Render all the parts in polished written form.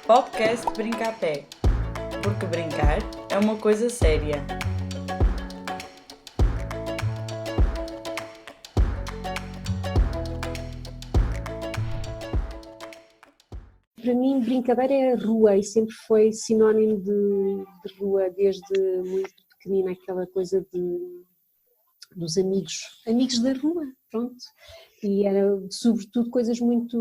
Podcast Brinca a Pé, porque brincar é uma coisa séria. Para mim, brincadeira é a rua e sempre foi sinónimo de rua, desde muito pequenina, aquela coisa dos amigos da rua, pronto. E era sobretudo coisas muito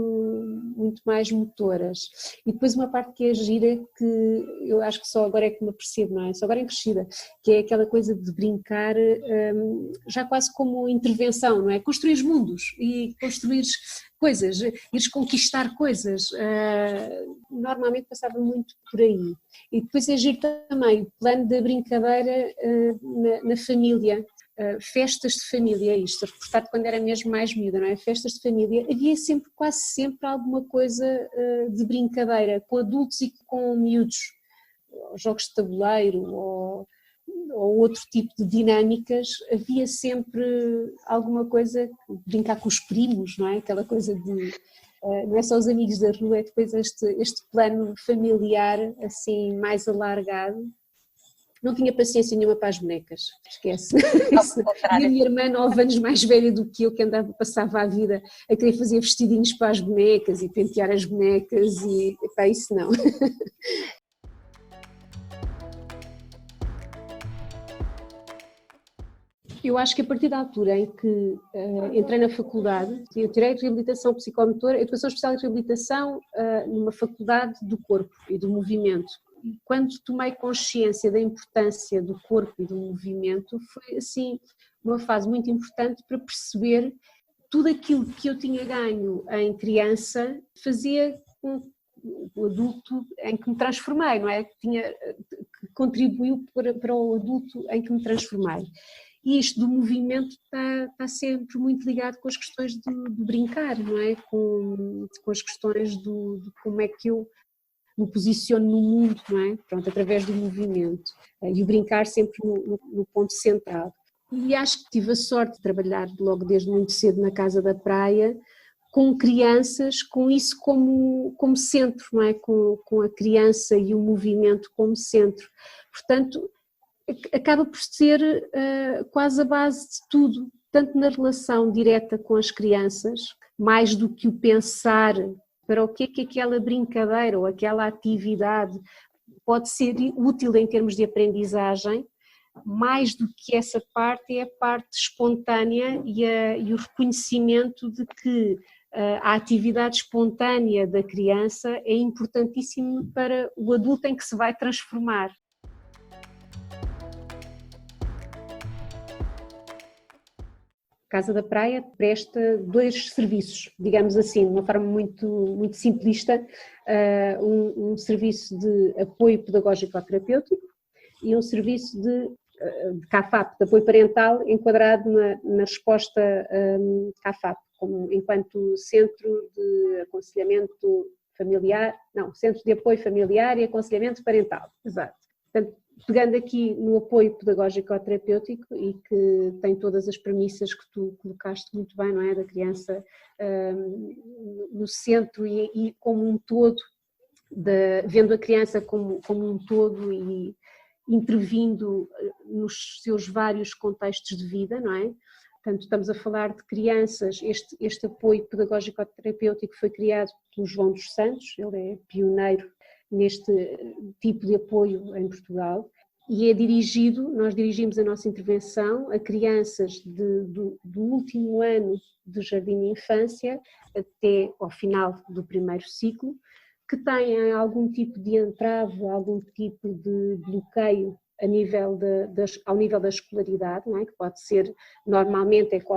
mais motoras. E depois uma parte que é gira, que eu acho que só agora é que me apercebo, não é? Só agora é crescida, que é aquela coisa de brincar já quase como intervenção, não é? Construir mundos e construir coisas, ires conquistar coisas, normalmente passava muito por aí. E depois é giro também o plano da brincadeira na família. Festas de família, isto, reportado quando era mesmo mais miúda, não é? Festas de família, havia sempre, quase sempre alguma coisa de brincadeira, com adultos e com miúdos, jogos de tabuleiro ou outro tipo de dinâmicas, havia sempre alguma coisa, brincar com os primos, não é? Aquela coisa de, não é só os amigos da rua, é depois este plano familiar assim mais alargado. Não tinha paciência nenhuma para as bonecas, esquece. E a minha irmã, 9 anos mais velha do que eu, que passava a vida a querer fazer vestidinhos para as bonecas e pentear as bonecas e para isso não. Eu acho que a partir da altura em que entrei na faculdade, eu tirei reabilitação psicomotora, educação especial e reabilitação numa faculdade do corpo e do movimento. E quando tomei consciência da importância do corpo e do movimento, foi assim uma fase muito importante para perceber tudo aquilo que eu tinha ganho em criança fazia com o adulto em que me transformei, não é? Que contribuiu para o adulto em que me transformei. E isto do movimento está sempre muito ligado com as questões de brincar, não é? Com as questões de como é que eu me posiciono no mundo, não é? Pronto, através do movimento. E o brincar sempre no ponto central. E acho que tive a sorte de trabalhar logo desde muito cedo na Casa da Praia, com crianças, com isso como centro, não é? Com a criança e o movimento como centro. Portanto, acaba por ser quase a base de tudo, tanto na relação direta com as crianças, mais do que o pensar para o que é que aquela brincadeira ou aquela atividade pode ser útil em termos de aprendizagem, mais do que essa parte é a parte espontânea e o reconhecimento de que a atividade espontânea da criança é importantíssima para o adulto em que se vai transformar. Casa da Praia presta 2 serviços, digamos assim, de uma forma muito simplista, um serviço de apoio pedagógico-terapêutico e um serviço de CAFAP, de apoio parental, enquadrado na resposta CAFAP, enquanto centro de aconselhamento familiar, centro de apoio familiar e aconselhamento parental, exato. Portanto, pegando aqui no apoio pedagógico-terapêutico e que tem todas as premissas que tu colocaste muito bem, não é? Da criança no centro e como um todo, vendo a criança como um todo e intervindo nos seus vários contextos de vida, não é? Portanto, estamos a falar de crianças, este apoio pedagógico-terapêutico foi criado pelo João dos Santos, ele é pioneiro neste tipo de apoio em Portugal e nós dirigimos a nossa intervenção a crianças do último ano de jardim de infância até ao final do primeiro ciclo, que têm algum tipo de entrave, algum tipo de bloqueio ao nível da escolaridade, não é? Que pode ser, normalmente, com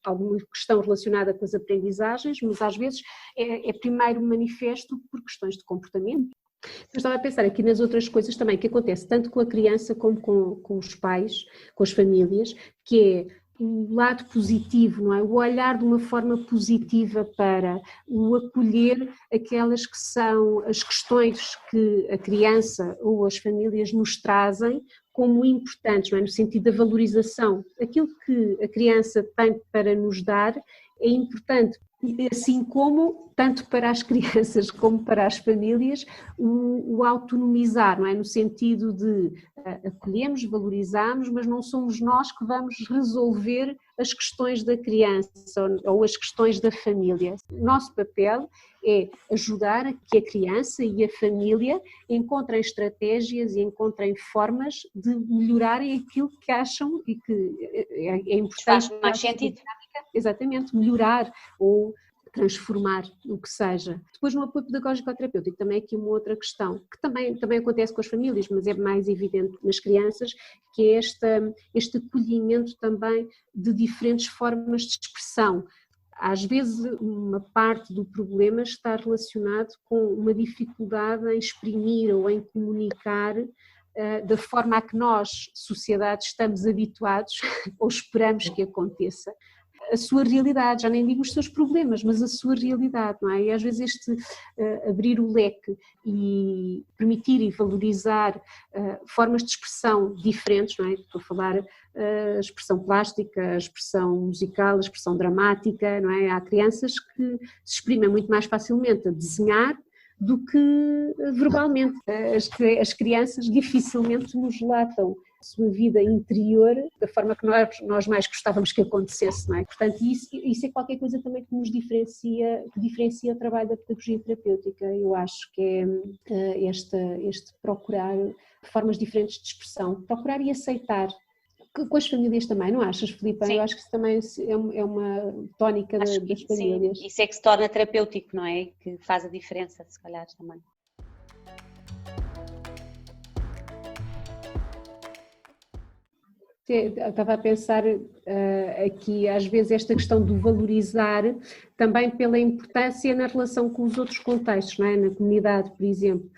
alguma questão relacionada com as aprendizagens, mas às vezes é primeiro manifesto por questões de comportamento. Eu estava a pensar aqui nas outras coisas também que acontece tanto com a criança como com os pais, com as famílias, que é o lado positivo, não é? O olhar de uma forma positiva para o acolher aquelas que são as questões que a criança ou as famílias nos trazem como importantes, não é? No sentido da valorização. Aquilo que a criança tem para nos dar é importante, assim como, tanto para as crianças como para as famílias, o autonomizar, não é? No sentido de acolhemos, valorizamos, mas não somos nós que vamos resolver as questões da criança ou as questões da família. O nosso papel é ajudar a que a criança e a família encontrem estratégias e encontrem formas de melhorarem aquilo que acham e que é importante. Faz mais sentido. Exatamente, melhorar ou transformar o que seja. Depois no apoio pedagógico ou terapêutico também aqui uma outra questão, que também acontece com as famílias, mas é mais evidente nas crianças, que é este acolhimento também de diferentes formas de expressão. Às vezes uma parte do problema está relacionado com uma dificuldade em exprimir ou em comunicar da forma a que nós, sociedade, estamos habituados ou esperamos que aconteça. A sua realidade, já nem digo os seus problemas, mas a sua realidade, não é? E às vezes este abrir o leque e permitir e valorizar formas de expressão diferentes, não é? Estou a falar a expressão plástica, a expressão musical, a expressão dramática, não é? Há crianças que se exprimem muito mais facilmente a desenhar do que verbalmente. As crianças dificilmente nos relatam a sua vida interior da forma que nós mais gostávamos que acontecesse, não é? Portanto, isso é qualquer coisa também que nos diferencia o trabalho da pedagogia terapêutica. Eu acho que é este procurar formas diferentes de expressão, procurar e aceitar. Com as famílias também, não achas, Filipe? Sim. Eu acho que isso também é uma tónica das famílias. Sim, isso é que se torna terapêutico, não é? Que faz a diferença, se calhar, também. Eu estava a pensar aqui, às vezes, esta questão do valorizar também pela importância na relação com os outros contextos, não é? Na comunidade, por exemplo,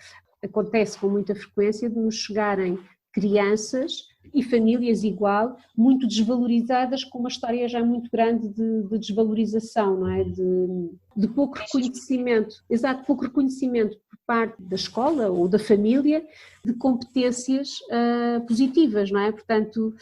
acontece com muita frequência de nos chegarem crianças e famílias igual, muito desvalorizadas, com uma história já muito grande de desvalorização, não é? De pouco reconhecimento, exato, pouco reconhecimento por parte da escola ou da família de competências positivas, não é? Portanto,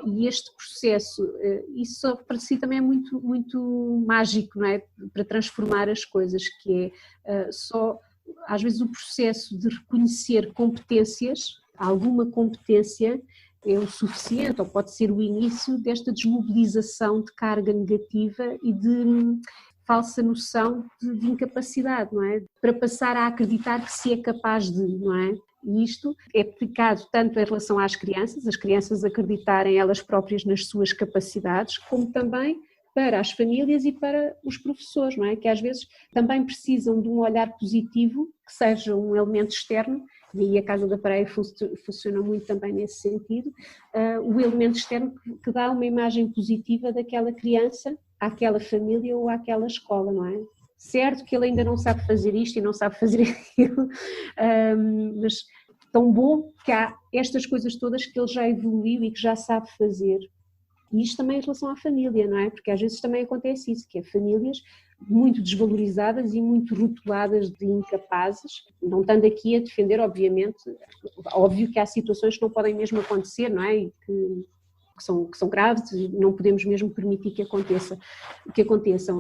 e este processo, isso para si também é muito, muito mágico, não é? Para transformar as coisas, que é só, às vezes, o processo de reconhecer competências, alguma competência é o suficiente, ou pode ser o início desta desmobilização de carga negativa e de falsa noção de incapacidade, não é? Para passar a acreditar que se é capaz de, não é? E isto é aplicado tanto em relação às crianças, as crianças acreditarem elas próprias nas suas capacidades, como também para as famílias e para os professores, não é? Que às vezes também precisam de um olhar positivo, que seja um elemento externo, e aí a Casa da Praia funciona muito também nesse sentido, o elemento externo que dá uma imagem positiva daquela criança, àquela família ou àquela escola, não é? Certo que ele ainda não sabe fazer isto e não sabe fazer aquilo, mas tão bom que há estas coisas todas que ele já evoluiu e que já sabe fazer. E isto também em relação à família, não é? Porque às vezes também acontece isso, que é famílias muito desvalorizadas e muito rotuladas de incapazes, não estando aqui a defender, obviamente, óbvio que há situações que não podem mesmo acontecer, não é? E que são graves e não podemos mesmo permitir que aconteçam.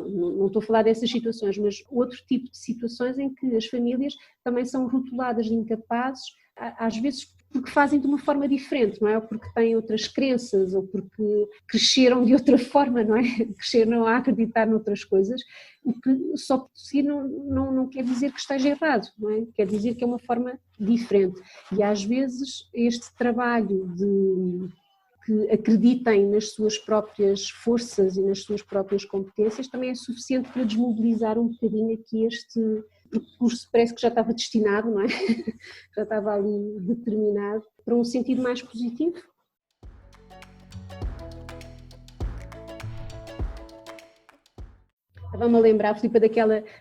Não estou a falar dessas situações, mas outro tipo de situações em que as famílias também são rotuladas de incapazes, às vezes porque fazem de uma forma diferente, não é? Ou porque têm outras crenças, ou porque cresceram de outra forma, não é? Cresceram a acreditar noutras coisas, o que só por si não quer dizer que esteja errado, não é? Quer dizer que é uma forma diferente. E às vezes este trabalho de que acreditem nas suas próprias forças e nas suas próprias competências também é suficiente para desmobilizar um bocadinho aqui este percurso, parece que já estava destinado, não é? Já estava ali determinado para um sentido mais positivo. Estava-me a lembrar, Filipe,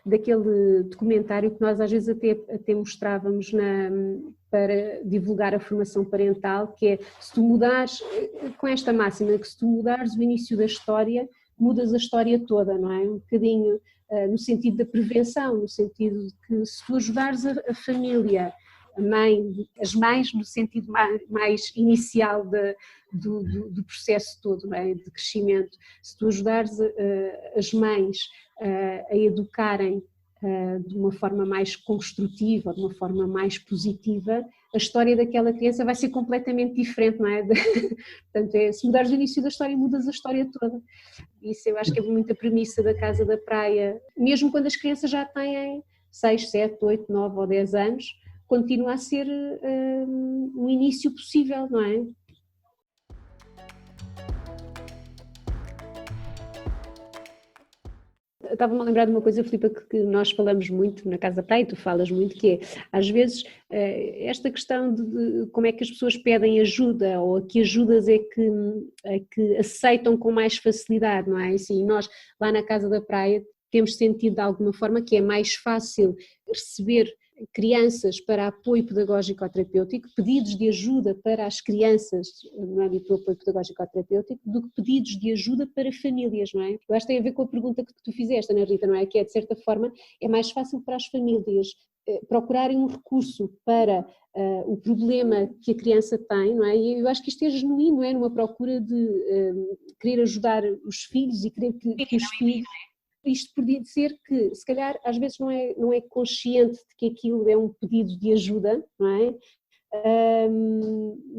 daquele documentário que nós às vezes até mostrávamos para divulgar a formação parental, que é, se tu mudares, com esta máxima, que se tu mudares o início da história, mudas a história toda, não é? Um bocadinho no sentido da prevenção, no sentido de que se tu ajudares a família a mãe, as mães no sentido mais inicial do processo todo, não é? De crescimento. Se tu ajudares as mães a educarem de uma forma mais construtiva, de uma forma mais positiva, a história daquela criança vai ser completamente diferente, não é? Portanto, se mudares o início da história, mudas a história toda. Isso eu acho que é muita premissa da Casa da Praia, mesmo quando as crianças já têm 6, 7, 8, 9 ou 10 anos, continua a ser um início possível, não é? Estava-me a lembrar de uma coisa, Filipa, que nós falamos muito na Casa Praia, e tu falas muito, que é, às vezes, esta questão de como é que as pessoas pedem ajuda, ou a que ajudas é que aceitam com mais facilidade, não é? Assim, nós, lá na Casa da Praia, temos sentido de alguma forma que é mais fácil receber crianças para apoio pedagógico ou terapêutico, pedidos de ajuda para as crianças no âmbito do apoio pedagógico ou terapêutico, do que pedidos de ajuda para famílias, não é? Eu acho que tem a ver com a pergunta que tu fizeste, Ana Rita, não é? Que é, de certa forma, é mais fácil para as famílias procurarem um recurso para o problema que a criança tem, não é? E eu acho que isto é genuíno, não é? Numa procura de querer ajudar os filhos e querer que os filhos... Isto podia ser que, se calhar, às vezes não é consciente de que aquilo é um pedido de ajuda, não é?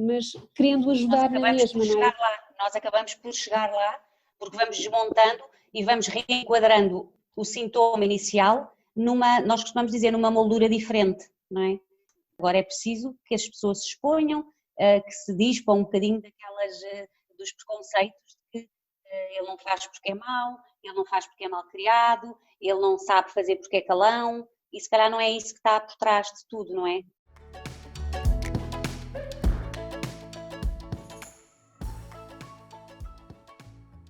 Mas querendo ajudar na mesma, não é? Nós acabamos por chegar lá, porque vamos desmontando e vamos reenquadrando o sintoma inicial nós costumamos dizer, numa moldura diferente, não é? Agora é preciso que as pessoas se exponham, que se dispam um bocadinho dos preconceitos de que ele não faz porque é mau, ele não faz porque é mal criado, ele não sabe fazer porque é calão, e se calhar não é isso que está por trás de tudo, não é?